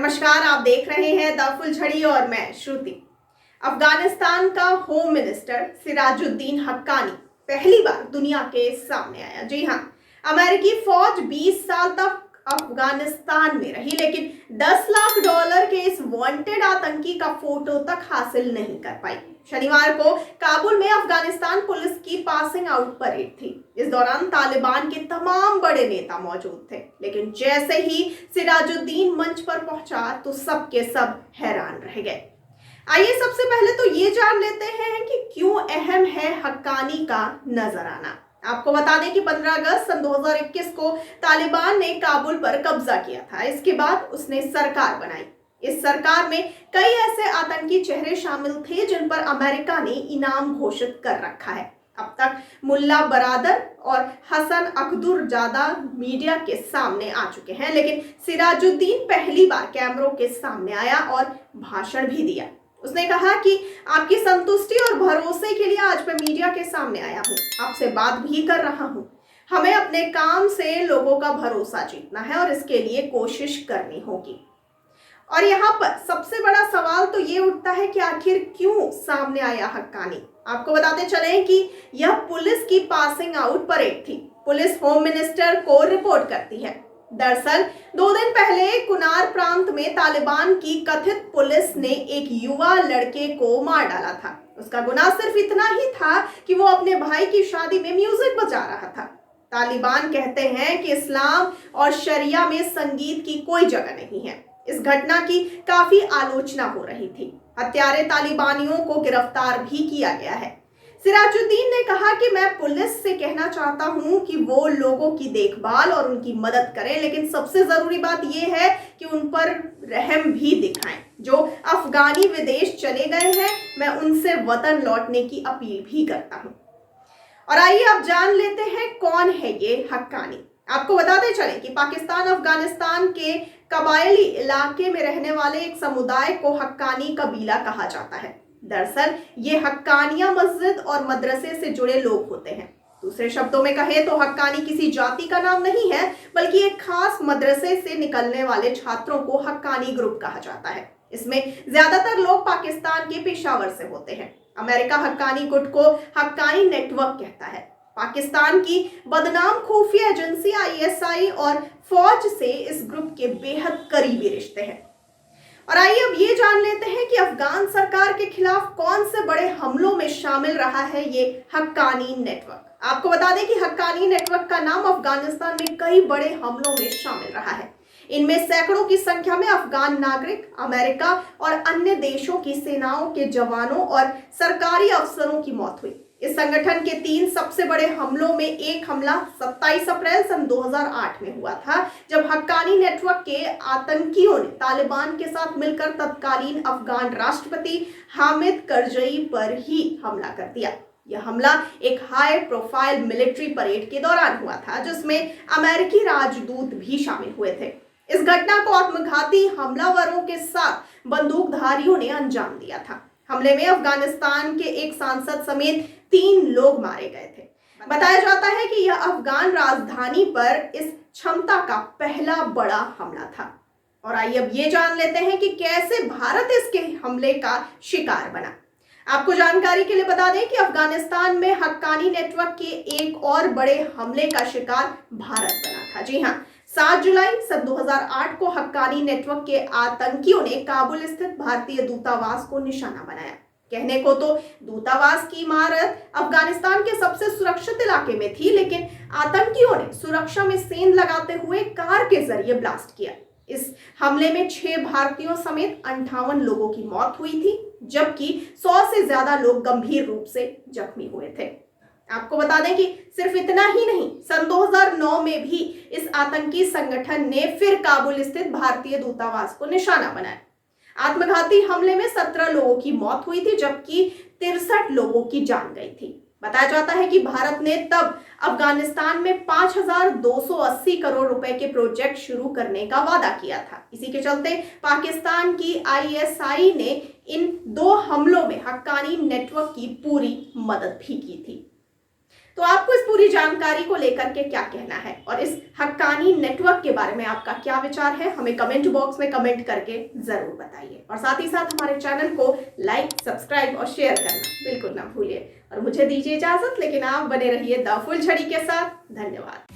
नमस्कार, आप देख रहे हैं द फुलझड़ी और मैं श्रुति। अफगानिस्तान का होम मिनिस्टर सिराजुद्दीन हक्कानी पहली बार दुनिया के सामने आया। जी हाँ, अमेरिकी फौज 20 साल तक अफगानिस्तान में रही, लेकिन 10 लाख डॉलर के इस वांटेड आतंकी का फोटो तक हासिल नहीं कर पाई। शनिवार को काबुल में अफगानिस्तान पुलिस की पासिंग आउट परेड थी। इस दौरान तालिबान के तमाम बड़े नेता मौजूद थे, लेकिन जैसे ही सिराजुद्दीन मंच पर पहुंचा तो सब के सब हैरान रह गए। आइए सबसे पहले तो ये जान लेते हैं कि क्यों अहम है हक्कानी का नजर आना। आपको बता दें कि 15 अगस्त सन 2021 को तालिबान ने काबुल पर कब्जा किया था। इसके बाद उसने सरकार बनाई। इस सरकार में कई ऐसे आतंकी चेहरे शामिल थे जिन पर अमेरिका ने इनाम घोषित कर रखा है। अब तक मुल्ला बरादर और हसन अख्तुरजादा मीडिया के सामने आ चुके हैं, लेकिन सिराजुद्दीन पहली बार कैमरों के सामने आया और भाषण भी दिया। उसने कहा कि आपकी संतुष्टि और भरोसे के लिए आज मैं मीडिया के सामने आया हूँ, आपसे बात भी कर रहा हूँ। हमें अपने काम से लोगों का भरोसा जीतना है और इसके लिए कोशिश करनी होगी। और यहाँ पर सबसे बड़ा सवाल तो ये उठता है कि आखिर क्यों सामने आया हक्कानी। आपको बताते चलें कि यह पुलिस की पासिंग आउट परेड थी। पुलिस होम मिनिस्टर को रिपोर्ट करती है। दरअसल 2 दिन पहले कुनार प्रांत में तालिबान की कथित पुलिस ने एक युवा लड़के को मार डाला था। उसका गुनाह सिर्फ इतना ही था कि वो अपने भाई की शादी में म्यूजिक बजा रहा था। तालिबान कहते हैं कि इस्लाम और शरिया में संगीत की कोई जगह नहीं है। इस घटना की काफी आलोचना हो रही थी। हत्यारे तालिबानियों को गिरफ्तार भी किया गया है। सिराजुद्दीन ने कहा कि मैं पुलिस से कहना चाहता हूं कि वो लोगों की देखभाल और उनकी मदद करें, लेकिन सबसे जरूरी बात यह है कि उन पर रहम भी दिखाएं। जो अफगानी विदेश चले गए हैं, मैं उनसे वतन लौटने की अपील भी करता हूं। और आइए अब जान लेते हैं कौन है ये हक्कानी। आपको बताते चले कि पाकिस्तान अफगानिस्तान के कबायली इलाके में रहने वाले एक समुदाय को हक्कानी कबीला कहा जाता है। दरअसल ये हक्कानिया मस्जिद और मदरसे से जुड़े लोग होते हैं। दूसरे शब्दों में कहें तो हक्कानी किसी जाति का नाम नहीं है, बल्कि एक खास मदरसे से निकलने वाले छात्रों को हक्कानी ग्रुप कहा जाता है। इसमें ज्यादातर लोग पाकिस्तान के पेशावर से होते हैं। अमेरिका हक्कानी गुट को हक्कानी नेटवर्क कहता है। पाकिस्तान की बदनाम खुफिया एजेंसी ISI और फौज से इस ग्रुप के बेहद करीबी रिश्ते हैं। और आइए अब ये जान लेते हैं कि अफगान सरकार के खिलाफ कौन से बड़े हमलों में शामिल रहा है ये हक्कानी नेटवर्क। आपको बता दें कि हक्कानी नेटवर्क का नाम अफगानिस्तान में कई बड़े हमलों में शामिल रहा है। इनमें सैकड़ों की संख्या में अफगान नागरिक, अमेरिका और अन्य देशों की सेनाओं के जवानों और सरकारी अफसरों की मौत हुई। इस संगठन के 3 सबसे बड़े हमलों में एक हमला 27 अप्रैल सन 2008 में हुआ था, जब हक्कानी नेटवर्क के आतंकियों ने तालिबान के साथ मिलकर तत्कालीन अफगान राष्ट्रपति हामिद करजई पर ही हमला कर दिया। यह हमला एक हाई प्रोफाइल मिलिट्री परेड के दौरान हुआ था, जिसमें अमेरिकी राजदूत भी शामिल हुए थे। इस घटना को आत्मघाती हमलावरों के साथ बंदूकधारियों ने अंजाम दिया था। हमले में अफगानिस्तान के एक सांसद समेत 3 लोग मारे गए थे। बताया जाता है कि यह अफगान राजधानी पर इस क्षमता का पहला बड़ा हमला था। और आइए अब ये जान लेते हैं कि कैसे भारत इसके हमले का शिकार बना। आपको जानकारी के लिए बता दें कि अफगानिस्तान में हक्कानी नेटवर्क के एक और बड़े हमले का शिकार भारत बना था। जी हाँ, 7 जुलाई सन 2008 को हक्कानी नेटवर्क के आतंकियों ने काबुल स्थित भारतीय दूतावास को निशाना बनाया। कहने को तो दूतावास की इमारत अफगानिस्तान के सबसे सुरक्षित इलाके में थी, लेकिन आतंकियों ने सुरक्षा में सेंध लगाते हुए कार के जरिए ब्लास्ट किया। इस हमले में 6 भारतीयों समेत 58 लोगों की मौत हुई थी, जबकि 100 से ज्यादा लोग गंभीर रूप से जख्मी हुए थे। आपको बता दें कि सिर्फ इतना ही नहीं, सन 2009 में भी इस आतंकी संगठन ने फिर काबुल स्थित भारतीय दूतावास को निशाना बनाया। आत्मघाती हमले में 17 लोगों की मौत हुई थी, जबकि 63 लोगों की जान गई थी। बताया जाता है कि भारत ने तब अफगानिस्तान में 5,280 करोड़ रुपए के प्रोजेक्ट शुरू करने का वादा किया था। इसी के चलते पाकिस्तान की ISI ने इन 2 हमलों में हक्कानी नेटवर्क की पूरी मदद भी की थी। तो आपको इस पूरी पूरी जानकारी को लेकर के क्या कहना है और इस हक्कानी नेटवर्क के बारे में आपका क्या विचार है, हमें कमेंट बॉक्स में कमेंट करके जरूर बताइए। और साथ ही साथ हमारे चैनल को लाइक, सब्सक्राइब और शेयर करना बिल्कुल ना भूलिए। और मुझे दीजिए इजाजत, लेकिन आप बने रहिए द फुल छड़ी के साथ। धन्यवाद।